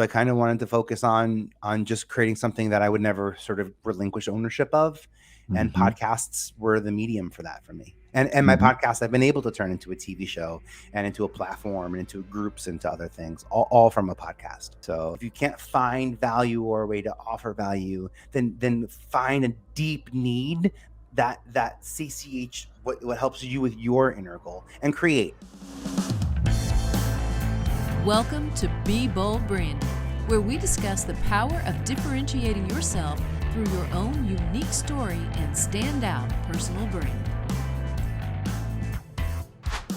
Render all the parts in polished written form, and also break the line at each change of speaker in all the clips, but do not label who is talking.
I kind of wanted to focus on just creating something that I would never sort of relinquish ownership of. And
Mm-hmm.
podcasts were the medium for that for me. And my
Mm-hmm.
podcast I've been able to turn into a TV show and into a platform and into groups, into other things, all from a podcast. So if you can't find value or a way to offer value, then find a deep need that CCH what helps you with your inner goal and create.
Welcome to Be Bold Branding, where we discuss the power of differentiating yourself through your own unique story and standout personal brand.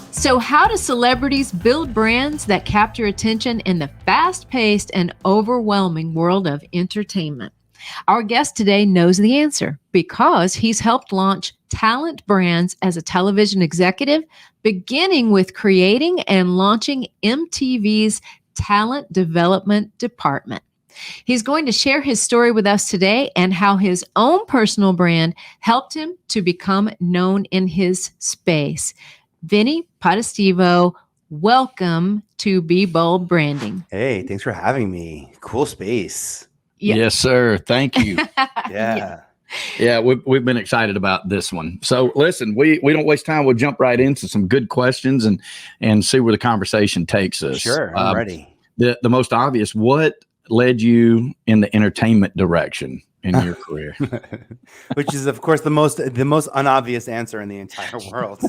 So, how do celebrities build brands that capture attention in the fast-paced and overwhelming world of entertainment? Our guest today knows the answer because he's helped launch talent brands as a television executive, beginning with creating and launching MTV's Talent Development Department. He's going to share his story with us today and how his own personal brand helped him to become known in his space. Vinnie Potestivo, welcome to Be Bold Branding.
Hey, thanks for having me. Cool space.
Yeah.
Yes, sir. Thank you.
Yeah.
Yeah, we've been excited about this one. So listen, we don't waste time. We'll jump right into some good questions and see where the conversation takes us.
Sure, I'm ready.
The most obvious, what led you in the entertainment direction in your career?
Which is, of course, the most unobvious answer in the entire world.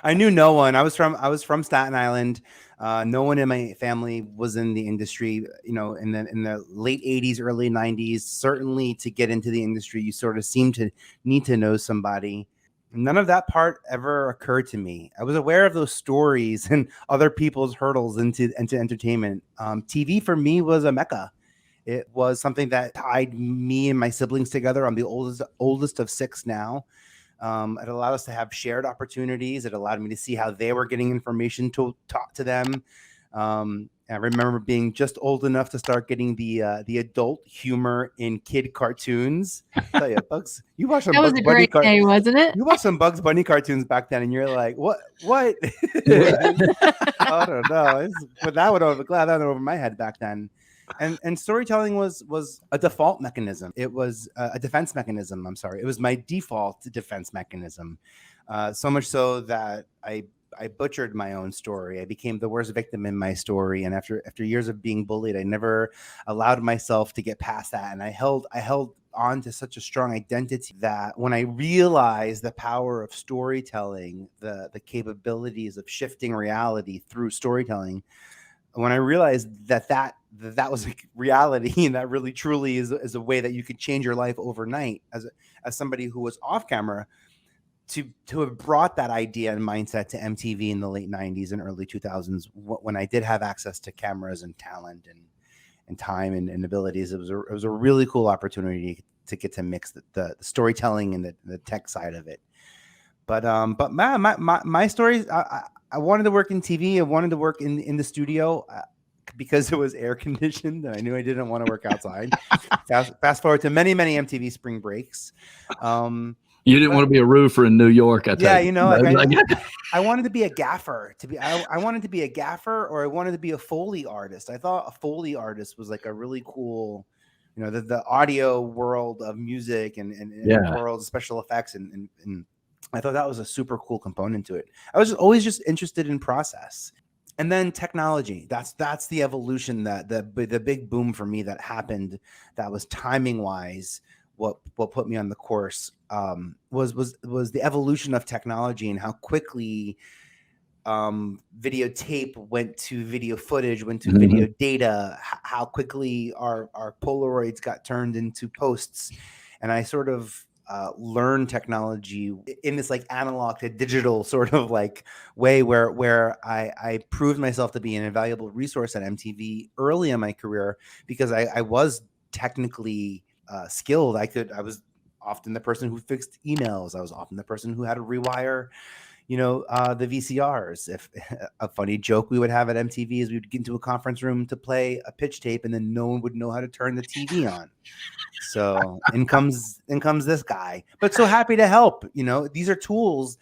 I knew no one. I was from Staten Island. No one in my family was in the industry, in the late 80s, early 90s. Certainly to get into the industry, you sort of seem to need to know somebody. None of that part ever occurred to me. I was aware of those stories and other people's hurdles into entertainment. TV for me was a mecca. It was something that tied me and my siblings together. I'm the oldest of 6 now. It allowed us to have shared opportunities. It allowed me to see how they were getting information to talk to them. I remember being just old enough to start getting the adult humor in kid cartoons. I tell you, Bugs, you watched some Bugs Bunny
day, wasn't it?
You watched some Bugs Bunny cartoons back then, and you're like, what? I don't know. But that went over my head back then. And storytelling was a default mechanism. It was a defense mechanism. I'm sorry. It was my default defense mechanism. So much so that I butchered my own story. I became the worst victim in my story. And after years of being bullied, I never allowed myself to get past that. And I held on to such a strong identity that when I realized the power of storytelling, the capabilities of shifting reality through storytelling, when I realized that was a reality and that really truly is a way that you could change your life overnight as somebody who was off camera, to have brought that idea and mindset to MTV in the late 90s and early 2000s, when I did have access to cameras and talent and time and abilities, it was a really cool opportunity to get to mix the storytelling and the tech side of it. But my stories, I wanted to work in TV. I wanted to work in the studio because it was air conditioned, and I knew I didn't want to work outside. Fast forward to many MTV spring breaks.
You didn't want to be a roofer in New York, I tell you.
I wanted to be a gaffer. I wanted to be a gaffer, or I wanted to be a Foley artist. I thought a Foley artist was like a really cool, the audio world of music and the world of special effects and I thought that was a super cool component to it. I was always just interested in process. And then technology. That's the evolution, that the big boom for me that happened, that was timing wise. What put me on the course was the evolution of technology and how quickly videotape went to video footage, went to video data, how quickly our Polaroids got turned into posts. And I sort of learn technology in this like analog to digital sort of like way where I proved myself to be an invaluable resource at MTV early in my career because I was technically skilled. I was often the person who fixed emails. I was often the person who had to rewire the VCRs. If a funny joke we would have at MTV is we would get into a conference room to play a pitch tape and then no one would know how to turn the TV on. So in comes this guy, but so happy to help. These are tools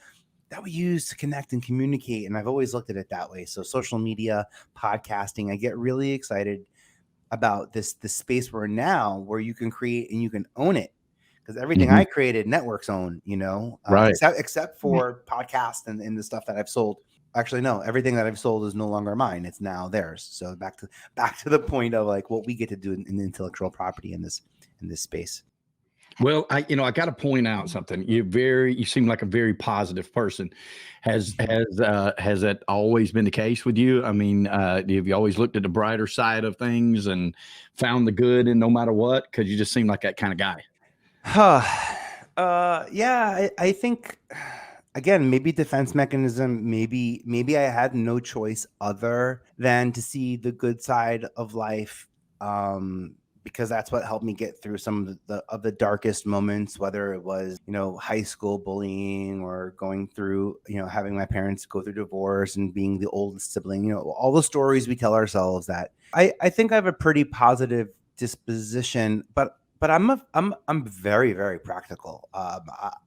that we use to connect and communicate. And I've always looked at it that way. So social media, podcasting, I get really excited about this space we're in now, where you can create and you can own it. Because everything I created, networks own,
Right.
except for podcasts and the stuff that I've sold. Actually, no, everything that I've sold is no longer mine. It's now theirs. So back to the point of like what we get to do in intellectual property in this space.
Well, I got to point out something. You seem like a very positive person. Has that always been the case with you? I mean, have you always looked at the brighter side of things and found the good in no matter what? Because you just seem like that kind of guy.
Yeah, I think, again, maybe defense mechanism, maybe I had no choice other than to see the good side of life, because that's what helped me get through some of the darkest moments, whether it was, high school bullying or going through, having my parents go through divorce and being the oldest sibling, all the stories we tell ourselves. That I think I have a pretty positive disposition, but I'm very, very practical.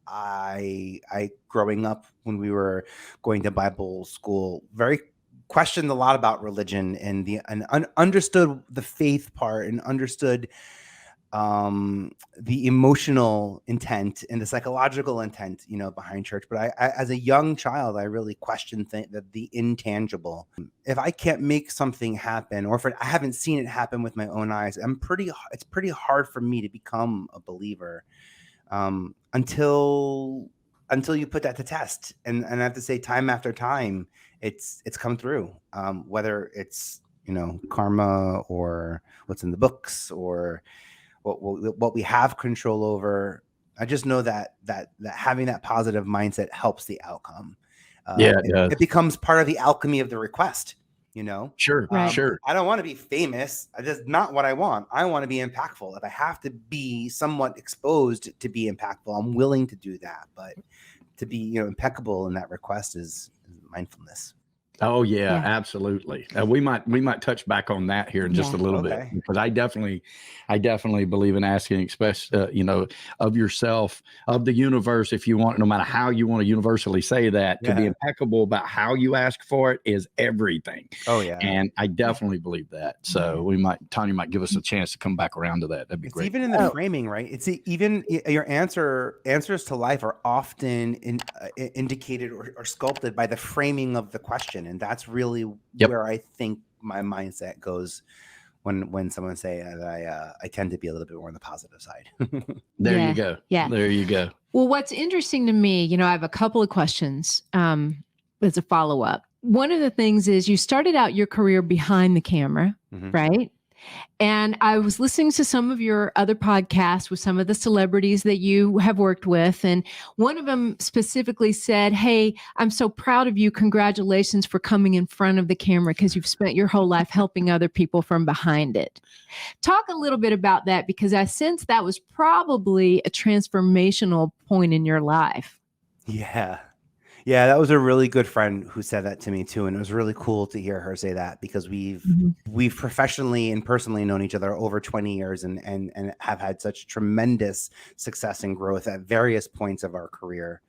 I growing up, when we were going to Bible school, very questioned a lot about religion and understood the faith part, and understood the emotional intent and the psychological intent, behind church. But I as a young child, I really questioned the intangible. If I can't make something happen, or if I haven't seen it happen with my own eyes, it's pretty hard for me to become a believer, until you put that to test. And I have to say, time after time, it's come through, whether it's, karma, or what's in the books, or what we have control over. I just know that having that positive mindset helps the outcome.
Yeah, it does.
It becomes part of the alchemy of the request.
Sure,
Right.
sure.
I don't want to be famous. That's not what I want. I want to be impactful. If I have to be somewhat exposed to be impactful, I'm willing to do that. But to be, impeccable in that request is mindfulness.
Oh yeah,
Yeah.
absolutely. We might touch back on that here in just a little bit, because I definitely believe in asking, of yourself, of the universe, if you want, no matter how you want to universally say that, to be impeccable about how you ask for it is everything.
Oh yeah,
and I definitely believe that. So Tanya might give us a chance to come back around to that. That'd be great.
Even in the framing, right? It's even your answers to life are often indicated or sculpted by the framing of the question. And that's really where I think my mindset goes when someone say that I tend to be a little bit more on the positive side.
There you go.
Yeah.
There you go.
Well, what's interesting to me, I have a couple of questions as a follow-up. One of the things is you started out your career behind the camera, right? And I was listening to some of your other podcasts with some of the celebrities that you have worked with. And one of them specifically said, "Hey, I'm so proud of you. Congratulations for coming in front of the camera, because you've spent your whole life helping other people from behind it." Talk a little bit about that, because I sense that was probably a transformational point in your life.
Yeah, that was a really good friend who said that to me too, and it was really cool to hear her say that, because we've professionally and personally known each other over 20 years and have had such tremendous success and growth at various points of our career.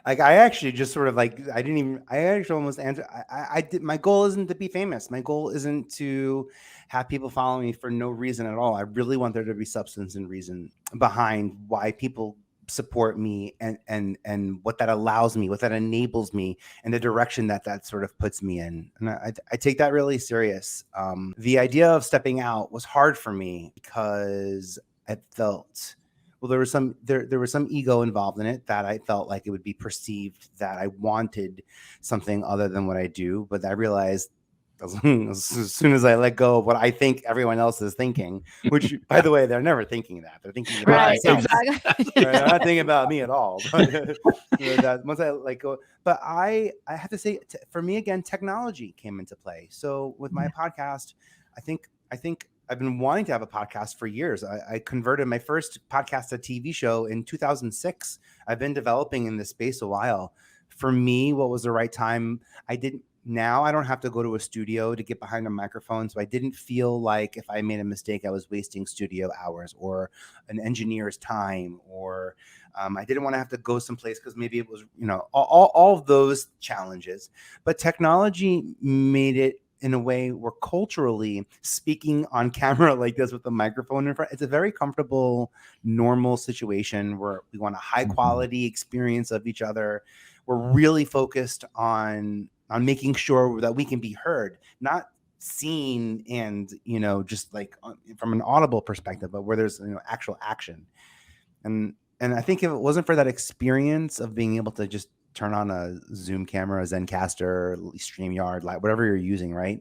Like, I actually just sort of I actually almost answered. I did. My goal isn't to be famous. My goal isn't to have people follow me for no reason at all. I really want there to be substance and reason behind why people support me, and what that allows me, what that enables me, and the direction that sort of puts me in. And I take that really serious. The idea of stepping out was hard for me, because I felt, well, there was some ego involved in it, that I felt like it would be perceived that I wanted something other than what I do. But I realized, as soon as I let go of what I think everyone else is thinking, which, by the way, they're never thinking that. They're thinking about themselves.
Exactly.
They're not thinking about me at all. But, once I let go, but I have to say, for me, again, technology came into play. So with my podcast, I think I've been wanting to have a podcast for years. I converted my first podcast to TV show in 2006. I've been developing in this space a while. For me, what was the right time? Now I don't have to go to a studio to get behind a microphone. So I didn't feel like if I made a mistake, I was wasting studio hours or an engineer's time, or I didn't want to have to go someplace because maybe it was, all of those challenges. But technology made it in a way where culturally speaking on camera like this with the microphone in front, it's a very comfortable, normal situation where we want a high quality experience of each other. We're really focused on making sure that we can be heard, not seen and, just like from an audible perspective, but where there's, actual action. And I think if it wasn't for that experience of being able to just turn on a Zoom camera, a Zencaster, StreamYard, like whatever you're using, right,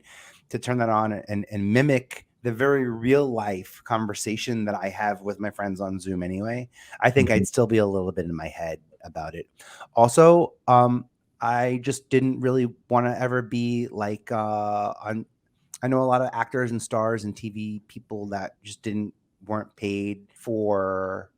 to turn that on and mimic the very real life conversation that I have with my friends on Zoom anyway, I think I'd still be a little bit in my head about it. Also, I just didn't really want to ever be like I know a lot of actors and stars and TV people that just weren't paid for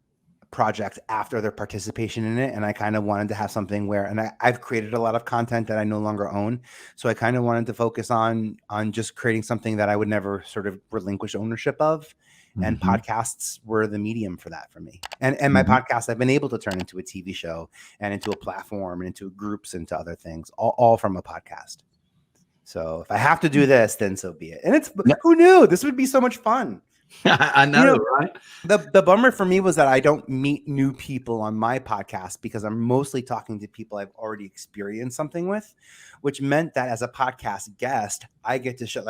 project after their participation in it, and I kind of wanted to have something where, and I've created a lot of content that I no longer own, so I kind of wanted to focus on just creating something that I would never sort of relinquish ownership of, and podcasts were the medium for that for me. And my podcast I've been able to turn into a TV show and into a platform and into groups and to other things, all from a podcast. So if I have to do this, then so be it. And who knew this would be so much fun?
I know, right?
The bummer for me was that I don't meet new people on my podcast because I'm mostly talking to people I've already experienced something with, which meant that as a podcast guest, I get to show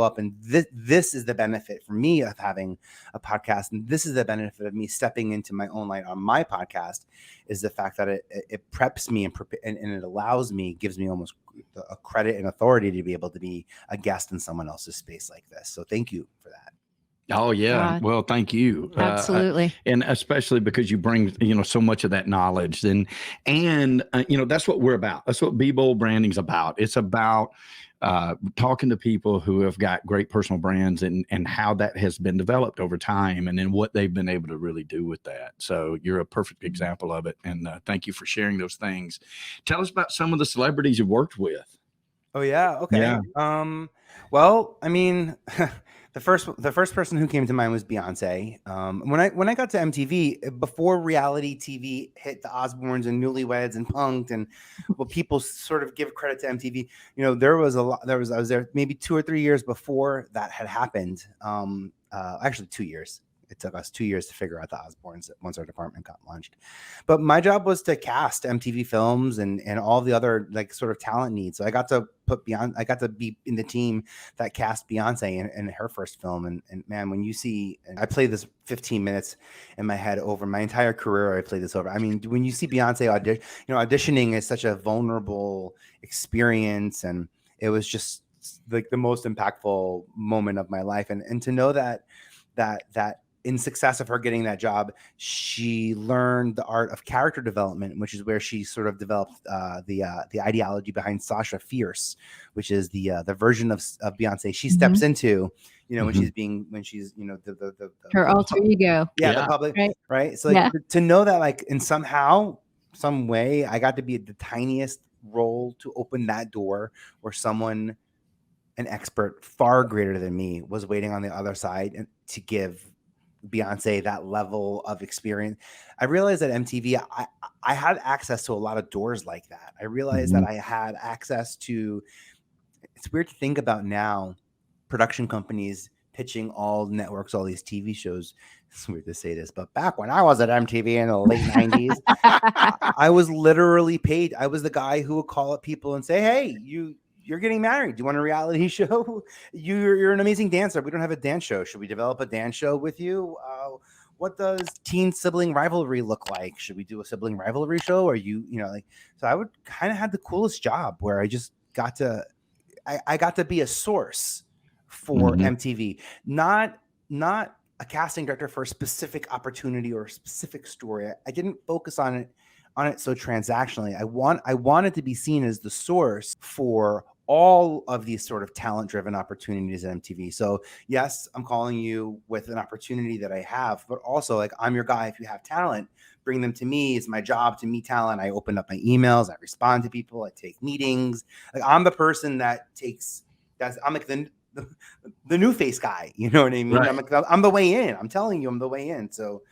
up, and this is the benefit for me of having a podcast, and this is the benefit of me stepping into my own light on my podcast, is the fact that it preps me and it allows me, gives me almost a credit and authority to be able to be a guest in someone else's space like this. So thank you for that.
Oh yeah. Well, thank you.
Absolutely.
And especially because you bring, so much of that knowledge and that's what we're about. That's what Be Bold Branding is about. It's about talking to people who have got great personal brands and how that has been developed over time and then what they've been able to really do with that. So you're a perfect example of it. And thank you for sharing those things. Tell us about some of the celebrities you've worked with.
Oh yeah. Okay.
Yeah.
Well, I mean, the first person who came to mind was Beyonce. When I got to MTV, before reality TV hit the Osbournes and Newlyweds and Punk'd and what people sort of give credit to MTV, there was a lot. I was there maybe 2 or 3 years before that had happened. Actually 2 years. It took us 2 years to figure out the Osbournes once our department got launched. But my job was to cast MTV films and all the other like sort of talent needs. So I got to be in the team that cast Beyonce in her first film. And man, when you see, I played this 15 minutes in my head over my entire career. I played this over. I mean, when you see Beyonce auditioning is such a vulnerable experience. And it was just like the most impactful moment of my life. And to know that in success of her getting that job, she learned the art of character development, which is where she sort of developed the ideology behind Sasha Fierce, which is the version of Beyonce she steps into, when she's the
her alter ego.
Yeah, the public, right? So to know that like in some way, I got to be the tiniest role to open that door where someone, an expert far greater than me, was waiting on the other side and to give Beyonce that level of experience. I realized that MTV, I had access to a lot of doors like that. I realized that I had access to, it's weird to think about now, production companies pitching all networks, all these TV shows. It's weird to say this, but back when I was at MTV in the late 90s, I was literally paid. I was the guy who would call up people and say, hey, you're getting married. Do you want a reality show? You're an amazing dancer. We don't have a dance show. Should we develop a dance show with you? What does teen sibling rivalry look like? Should we do a sibling rivalry show? Or so I would kind of have the coolest job where I just got to be a source for MTV, not a casting director for a specific opportunity or a specific story. I didn't focus on it so transactionally. I wanted to be seen as the source for all of these sort of talent-driven opportunities at MTV. So yes, I'm calling you with an opportunity that I have, but also like I'm your guy. If you have talent, bring them to me. It's my job to meet talent. I open up my emails. I respond to people. I take meetings. Like I'm the person I'm like the new face guy. You know what I mean? Right. I'm the way in. I'm telling you, I'm the way in. So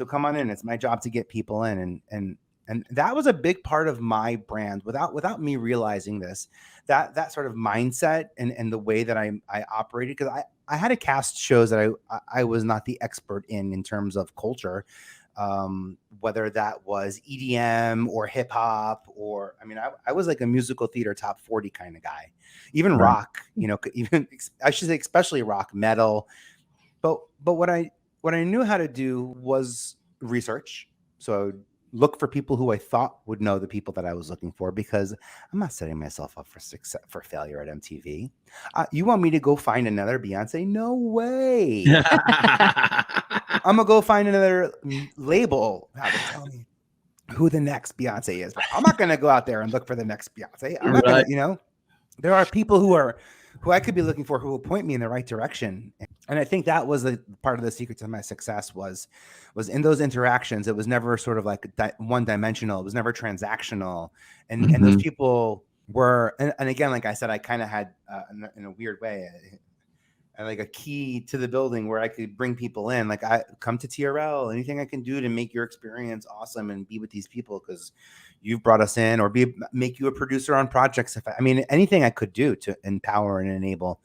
come on in. It's my job to get people in. And And that was a big part of my brand without me realizing this, that sort of mindset and the way that I operated, because I had to cast shows that I was not the expert in terms of culture, whether that was EDM or hip hop, or, I mean, I was like a musical theater top 40 kind of guy, even
Right.
rock, even I should say, especially rock, metal. But what I knew how to do was research. So I would look for people who I thought would know the people that I was looking for, because I'm not setting myself up for success, for failure at MTV. You want me to go find another Beyonce? No way. I'm gonna go find another label. Now they're telling me who the next Beyonce is, but I'm not gonna go out there and look for the next Beyonce. I'm not gonna, there are people who I could be looking for, who will point me in the right direction. And I think that was a part of the secret to my success was in those interactions. It was never sort of like one dimensional. It was never transactional. And those people were, and again, like I said, I kind of had in a weird way, like a key to the building where I could bring people in. Like, I come to TRL, anything I can do to make your experience awesome and be with these people because you've brought us in, or make you a producer on projects. I mean, anything I could do to empower and enable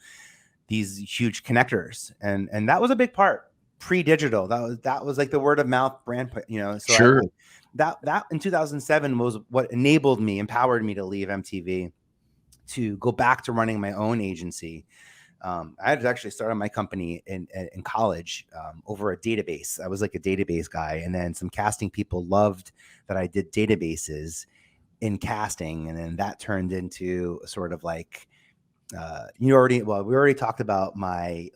these huge connectors. And that was a big part pre-digital. That was like the word of mouth brand, So
Sure.
that in 2007 was what empowered me to leave MTV, to go back to running my own agency. I had actually started my company in college over a database. I was like a database guy. And then some casting people loved that I did databases in casting. And then that turned into sort of like, we already talked about I'm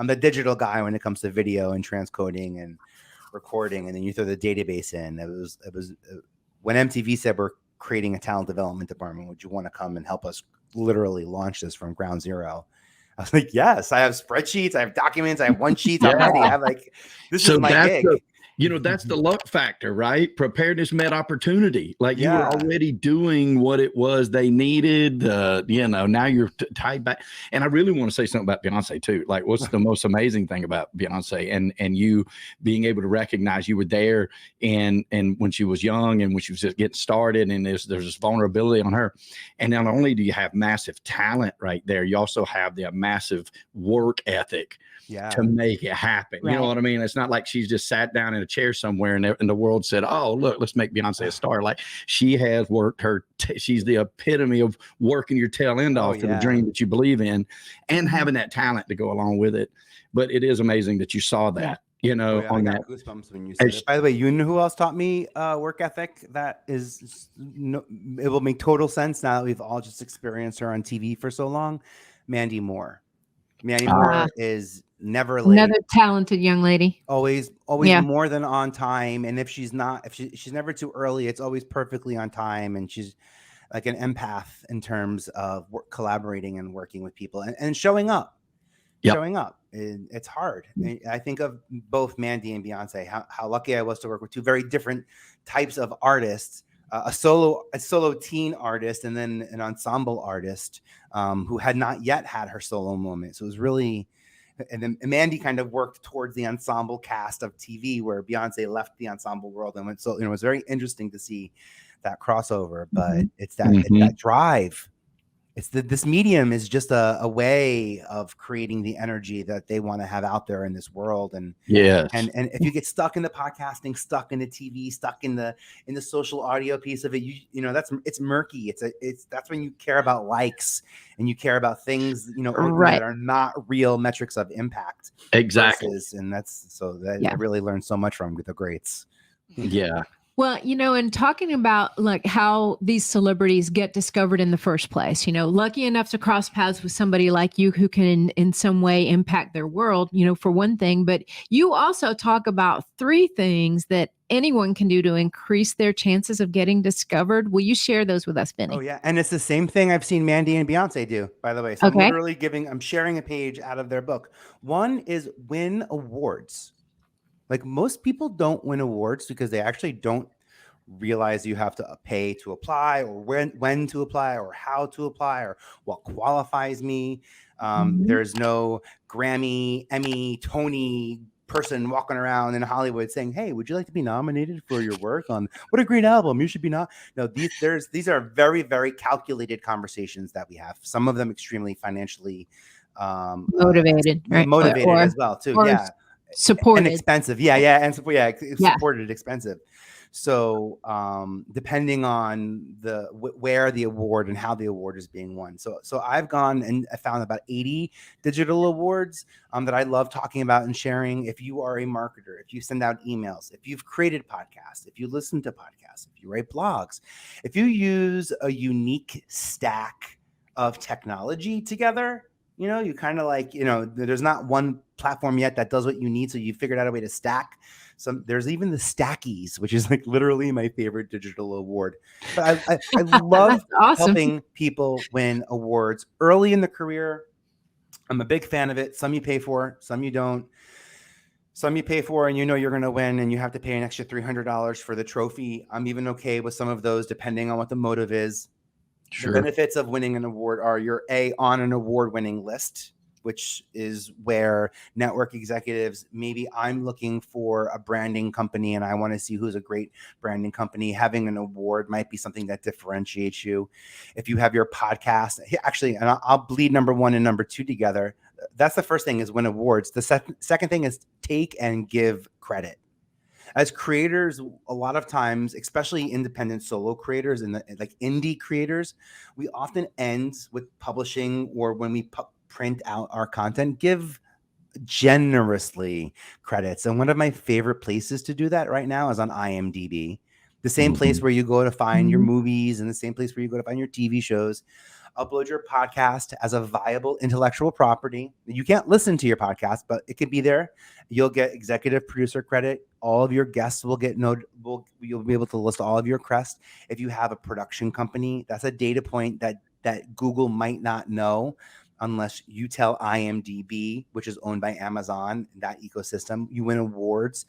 the digital guy when it comes to video and transcoding and recording. And then you throw the database in. It was when MTV said, we're creating a talent development department, would you want to come and help us literally launch this from ground zero? I was like, yes, I have spreadsheets, I have documents, I have one sheets. I'm ready. I have this is my gig.
That's the luck factor, right? Preparedness met opportunity. Like you were already doing what it was they needed. Now you're tied back. And I really want to say something about Beyonce too. Like, what's the most amazing thing about Beyonce and you being able to recognize you were there and when she was young and when she was just getting started, and there's this vulnerability on her. And not only do you have massive talent right there, you also have the massive work ethic to make it happen. Right. You know what I mean? It's not like she's just sat down in a chair somewhere and the world said, oh, look, let's make Beyonce a star. Like, she has worked she's the epitome of working your tail end off to the dream that you believe in and having that talent to go along with it. But it is amazing that you saw that, on that.
Goosebumps when you said it. By the way, you know who else taught me work ethic? It will make total sense now that we've all just experienced her on TV for so long. Mandy Moore. Mandy Moore is never late.
Another talented young lady.
Always more than on time. And if she's never too early, it's always perfectly on time. And she's like an empath in terms of collaborating and working with people and showing up. Showing up. It's hard. I think of both Mandy and Beyonce, how lucky I was to work with two very different types of artists. A solo teen artist and then an ensemble artist who had not yet had her solo moment. So it was really, and then Mandy kind of worked towards the ensemble cast of TV, where Beyonce left the ensemble world and went. So it was very interesting to see that crossover. But it's that drive. It's this medium is just a way of creating the energy that they want to have out there in this world. And and if you get stuck in the podcasting, stuck in the TV, stuck in the social audio piece of it, it's murky. That's when you care about likes and you care about things, that are not real metrics of impact.
Exactly.
And I really learned so much from the greats.
Yeah.
Well, and talking about like how these celebrities get discovered in the first place, lucky enough to cross paths with somebody like you who can in some way impact their world, for one thing, but you also talk about 3 things that anyone can do to increase their chances of getting discovered. Will you share those with us, Vinnie?
Oh yeah. And it's the same thing I've seen Mandy and Beyonce do, by the way. So I'm literally I'm sharing a page out of their book. One is win awards. Like, most people don't win awards because they actually don't realize you have to pay to apply, or when to apply, or how to apply, or what qualifies me. There's no Grammy, Emmy, Tony, person walking around in Hollywood saying, "Hey, would you like to be nominated for your work on what a great album? You should be not." No, these are very, very calculated conversations that we have. Some of them extremely financially
Motivated, right?
motivated as well too. Yeah,
supported
and expensive. And supported, expensive. So depending on where the award and how the award is being won. So I've gone and I found about 80 digital awards that I love talking about and sharing. If you are a marketer, if you send out emails, if you've created podcasts, if you listen to podcasts, if you write blogs, if you use a unique stack of technology together, you kind of like, there's not one platform yet that does what you need. So you figured out a way to stack. There's even the Stackies, which is like literally my favorite digital award. But I love helping people win awards early in the career. I'm a big fan of it. Some you pay for, some you don't. Some you pay for and you're going to win and you have to pay an extra $300 for the trophy. I'm even okay with some of those depending on what the motive is. Sure. The benefits of winning an award are you're on an award-winning list, which is where network executives, maybe I'm looking for a branding company and I want to see who's a great branding company. Having an award might be something that differentiates you. If you have your podcast, actually, and I'll bleed number 1 and number 2 together. That's the first thing is win awards. The second thing is take and give credit. As creators, a lot of times, especially independent solo creators and like indie creators, we often end with publishing or when we print out our content, give generously credits. And one of my favorite places to do that right now is on IMDb, the same place where you go to find your movies and the same place where you go to find your TV shows. Upload your podcast as a viable intellectual property. You can't listen to your podcast, but it can be there. You'll get executive producer credit. All of your guests will get you'll be able to list all of your crests. If you have a production company, that's a data point that Google might not know unless you tell IMDb, which is owned by Amazon, that ecosystem. You win awards.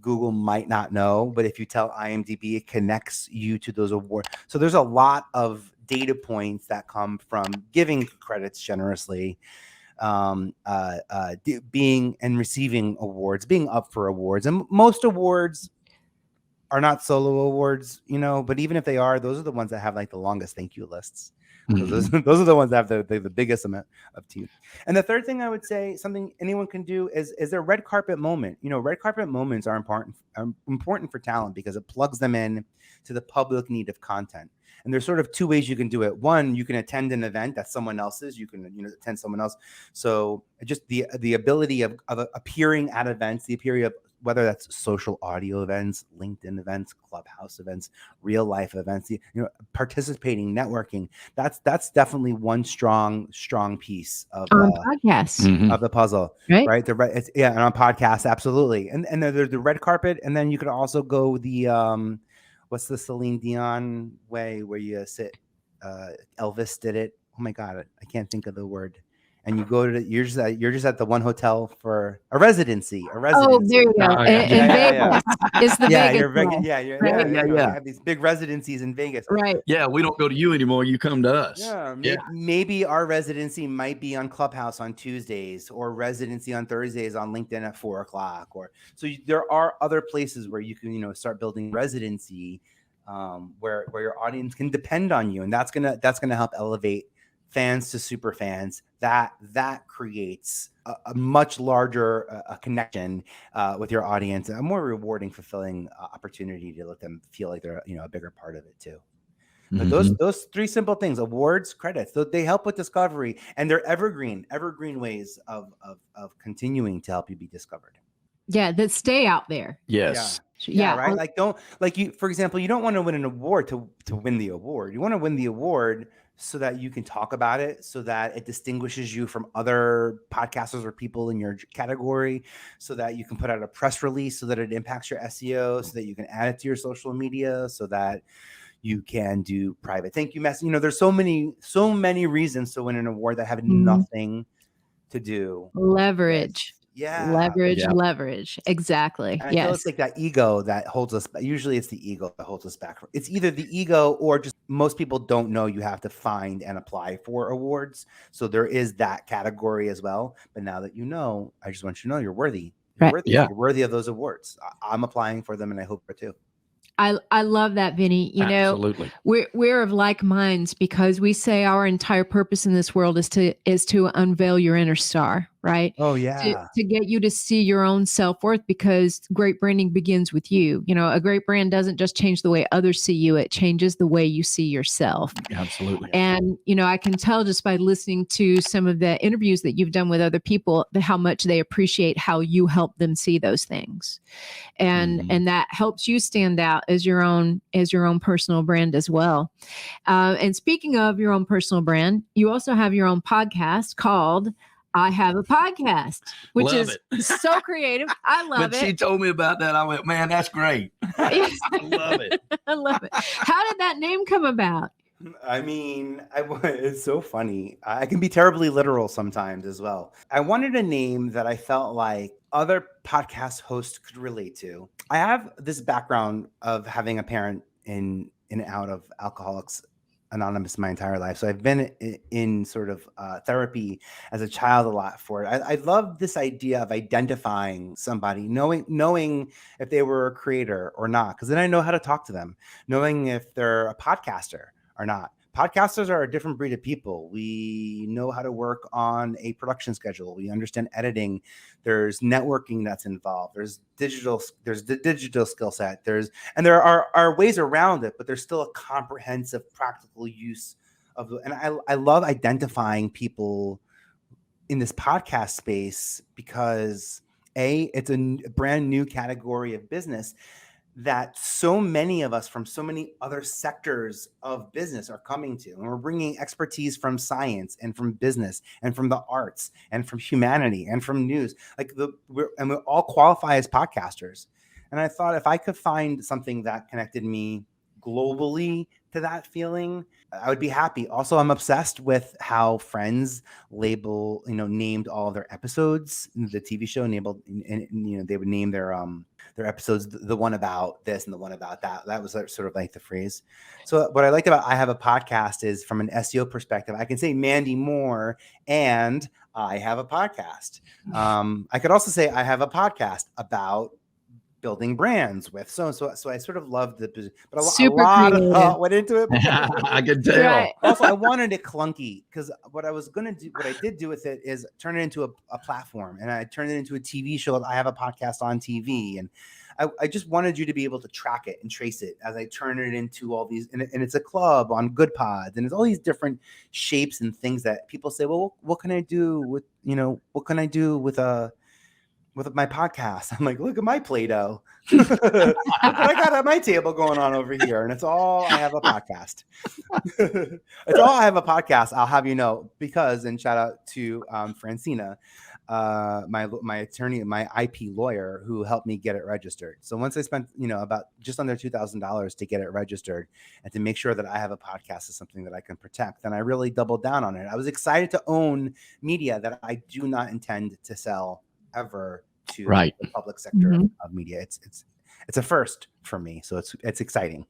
Google might not know, but if you tell IMDb, it connects you to those awards. So there's a lot of data points that come from giving credits generously, being and receiving awards, being up for awards. And most awards are not solo awards, but even if they are, those are the ones that have like the longest thank you lists. Those are the ones that have the biggest amount of team. And the third thing I would say, something anyone can do is a red carpet moment. Red carpet moments are important for talent because it plugs them in to the public need of content. And there's sort of 2 ways you can do it. One, you can attend an event that's someone else's. You can attend someone else. So just the ability of appearing at events, the appearing of whether that's social audio events, LinkedIn events, Clubhouse events, real life events, participating, networking. That's definitely one strong piece of
podcasts
of the puzzle, right? And on podcasts, absolutely. And there's the red carpet, and then you could also go the what's the Celine Dion way where you sit? Elvis did it. Oh my God, I can't think of the word. And you go to you're just at the one hotel for a residency.
Oh, there you go. In Vegas. It's the Vegas.
You have these big residencies in Vegas.
Right.
Yeah, we don't go to you anymore. You come to us.
Maybe our residency might be on Clubhouse on Tuesdays or residency on Thursdays on LinkedIn at 4:00. There are other places where you can start building residency where your audience can depend on you, and that's gonna help elevate fans to super fans. That creates a much larger connection with your audience, a more rewarding, fulfilling opportunity to let them feel like they're a bigger part of it too. But those 3 simple things: awards, credits, they help with discovery, and they're evergreen ways of continuing to help you be discovered.
Yeah, that stay out there.
Yes.
Yeah, right. For example, you don't want to win an award to win the award. You want to win the award so that you can talk about it, so that it distinguishes you from other podcasters or people in your category, so that you can put out a press release, so that it impacts your SEO, so that you can add it to your social media, so that you can do private thank you message. There's so many reasons to win an award that have nothing to do.
Leverage.
Yeah.
Leverage. Exactly.
And I feel it's like that ego that holds us back. Usually it's the ego that holds us back. It's either the ego or just most people don't know you have to find and apply for awards. So there is that category as well. But now that I just want you to know you're worthy.
Right.
You're worthy of those awards. I'm applying for them, and I hope for too.
I love that, Vinnie.
Absolutely.
We're of like minds because we say our entire purpose in this world is to unveil your inner star, right?
Oh yeah.
To get you to see your own self-worth, because great branding begins with you. A great brand doesn't just change the way others see you, it changes the way you see yourself.
Absolutely.
And, I can tell just by listening to some of the interviews that you've done with other people how much they appreciate how you help them see those things. And that helps you stand out as your own personal brand as well. And speaking of your own personal brand, you also have your own podcast called I Have a Podcast, which is so creative. I love it.
When she told me about that, I went, man, that's great. I love it.
I love it. How did that name come about?
I mean, it's so funny. I can be terribly literal sometimes as well. I wanted a name that I felt like other podcast hosts could relate to. I have this background of having a parent in and out of Alcoholics Anonymous my entire life. So I've been in sort of therapy as a child a lot for it. I love this idea of identifying somebody, knowing if they were a creator or not, because then I know how to talk to them, knowing if they're a podcaster or not. Podcasters are a different breed of people. We know how to work on a production schedule. We understand editing. There's networking that's involved. There's the digital skill set. And there are ways around it, but there's still a comprehensive practical use of it. And I love identifying people in this podcast space because it's a brand new category of business that so many of us from so many other sectors of business are coming to. And we're bringing expertise from science and from business and from the arts and from humanity and from news. We all qualify as podcasters. And I thought if I could find something that connected me globally to that feeling, I would be happy. Also, I'm obsessed with how Friends named all of their episodes. The TV show enabled, and they would name their episodes, the one about this and the one about that. That was sort of like the phrase. So what I liked about I Have a Podcast is from an SEO perspective, I can say Mandy Moore and I have a podcast. I could also say I have a podcast about building brands with so I sort of loved the, but a lot of thought went into it.
I could tell. Right.
Also, I wanted it clunky because what I did do with it is turn it into a platform, and I turned it into a TV show. I have a podcast on TV, and I just wanted you to be able to track it and trace it as I turn it into all these, and it's a club on Good Pods, and it's all these different shapes and things that people say, well, what can I do with my podcast? I'm like, look at my Play-Doh. Look what I got at my table going on over here. And it's all I have a podcast. It's all I have a podcast. I'll have you know, because, and shout out to Francina, my attorney, my IP lawyer, who helped me get it registered. So once I spent, about just under $2,000 to get it registered and to make sure that I have a podcast is something that I can protect, then I really doubled down on it. I was excited to own media that I do not intend to sell ever to the public sector of media. It's a first for me, so it's exciting.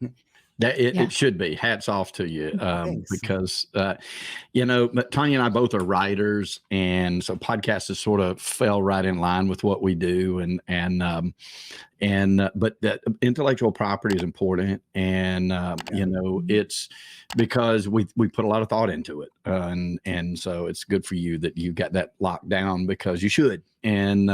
It should be. Hats off to you, because Tanya and I both are writers, and so podcasts has sort of fell right in line with what we do, but that intellectual property is important, and it's because we put a lot of thought into it, and so it's good for you that you got that locked down, because you should, and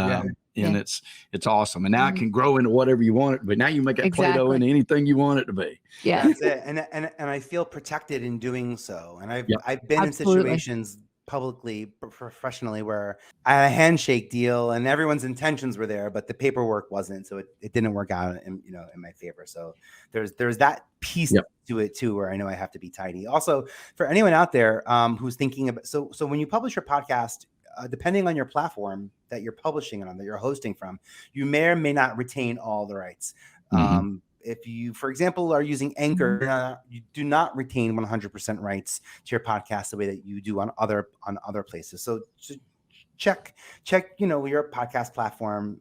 it's awesome. And now it can grow into whatever you want it, but now you make it Play-Doh into anything you want it to be.
Yeah,
that's it. And I feel protected in doing so. And I've been in situations publicly, professionally, where I had a handshake deal and everyone's intentions were there, but the paperwork wasn't. So it didn't work out in my favor. So there's that piece to it too, where I know I have to be tidy. Also, for anyone out there who's thinking about, so when you publish your podcast, depending on your platform that you're publishing on, that you're hosting from, you may or may not retain all the rights. If you, for example, are using Anchor, you do not retain 100% rights to your podcast the way that you do on other places. So check your podcast platform,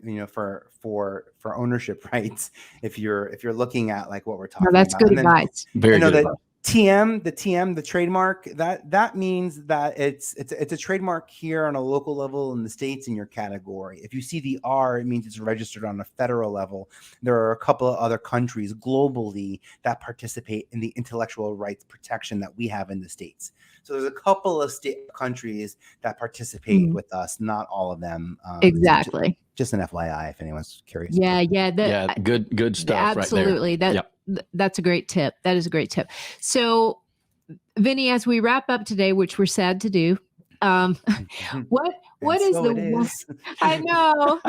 for ownership rights. If you're looking at like what we're talking about.
That's good advice.
Very good. the trademark, that means that it's a trademark here on a local level in the States in your category. If you see the R, it means it's registered on a federal level. There are a couple of other countries globally that participate in the intellectual rights protection that we have in the States. So there's a couple of countries that participate with us, not all of them.
Exactly.
Just an FYI, if anyone's curious.
Yeah.
Good stuff.
Absolutely.
Right there.
That's a great tip. That is a great tip. So, Vinnie, as we wrap up today, which we're sad to do, what is the one? I know.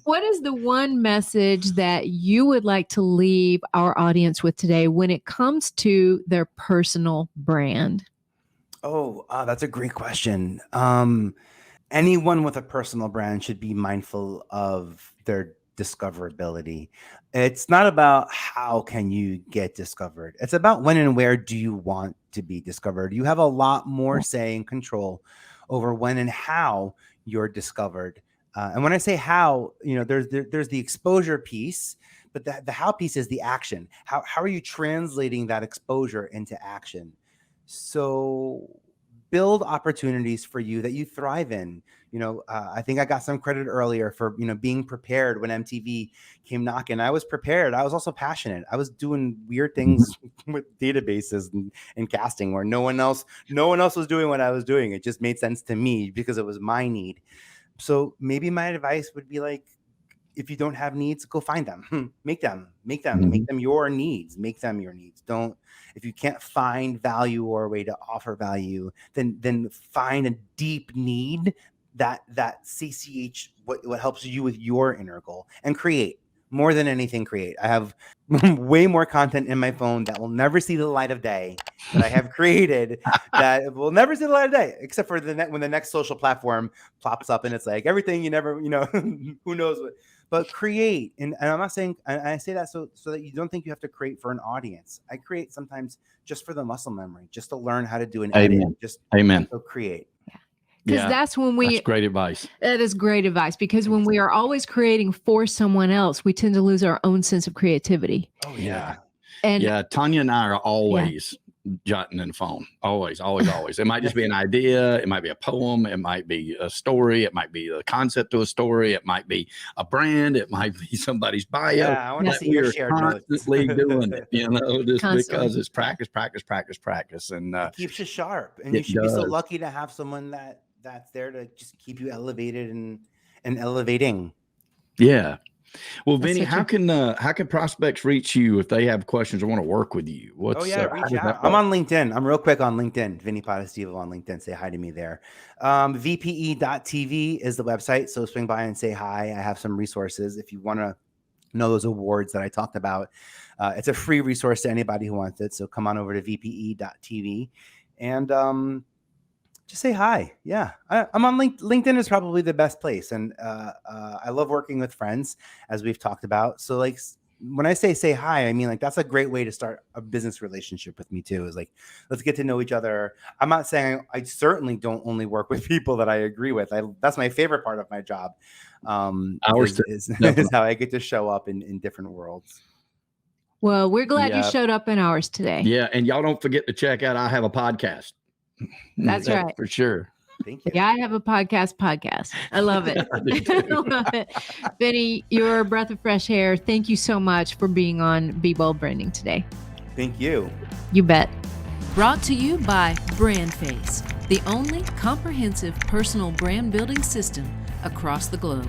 What is the one message that you would like to leave our audience with today when it comes to their personal brand?
That's a great question. Anyone with a personal brand should be mindful of their discoverability. It's not about how can you get discovered. It's about when and where do you want to be discovered. You have a lot more say and control over when and how you're discovered. And when I say how, there's the exposure piece, but the how piece is the action. How are you translating that exposure into action? So build opportunities for you that you thrive in. I think I got some credit earlier for, being prepared when MTV came knocking. I was prepared. I was also passionate. I was doing weird things with databases and casting where no one else was doing what I was doing. It just made sense to me because it was my need. So maybe my advice would be like, if you don't have needs, go find them, make them your needs, make them your needs. If you can't find value or a way to offer value, then find a deep need that CCH what helps you with your inner goal, and create. More than anything, create. I have way more content in my phone that will never see the light of day that I have created that will never see the light of day, except for when the next social platform plops up and it's like everything you never, who knows what. But create, and I'm not saying, I say that so that you don't think you have to create for an audience. I create sometimes just for the muscle memory, just to learn how to do an edit.
Amen.
So create.
Because that's when
that's great advice.
That is great advice, because when we are always creating for someone else, we tend to lose our own sense of creativity.
Oh yeah.
And
Tanya and I are always jotting in the phone. Always. It might just be an idea. It might be a poem. It might be a story. It might be the concept of a story. It might be a brand. It might be somebody's bio.
Yeah, I want to see your shared
constantly doing it, just because it's practice. And
it keeps you sharp. And you should be so lucky to have someone that's there to just keep you elevated and elevating.
Yeah. Well, Vinnie, how can prospects reach you if they have questions or want to work with you?
Reach out. I'm on LinkedIn. I'm real quick on LinkedIn. Vinnie Potestivo on LinkedIn. Say hi to me there. VPE.tv is the website. So swing by and say hi. I have some resources if you want to know those awards that I talked about. It's a free resource to anybody who wants it. So come on over to VPE.tv and just say hi. Yeah, I'm on LinkedIn is probably the best place. And I love working with friends, as we've talked about. So like when I say hi, I mean, like, that's a great way to start a business relationship with me too, is like, let's get to know each other. I'm not saying I certainly don't only work with people that I agree with. That's my favorite part of my job. Is how I get to show up in different worlds.
Well, we're glad you showed up in ours today.
Yeah. And y'all don't forget to check out, I have a podcast.
That's right.
For sure.
Thank you.
Yeah, I have a podcast. I love it. I love it. Vinnie, you're a breath of fresh air. Thank you so much for being on Be Bold Branding today.
Thank you.
You bet.
Brought to you by BrandFace, the only comprehensive personal brand building system across the globe.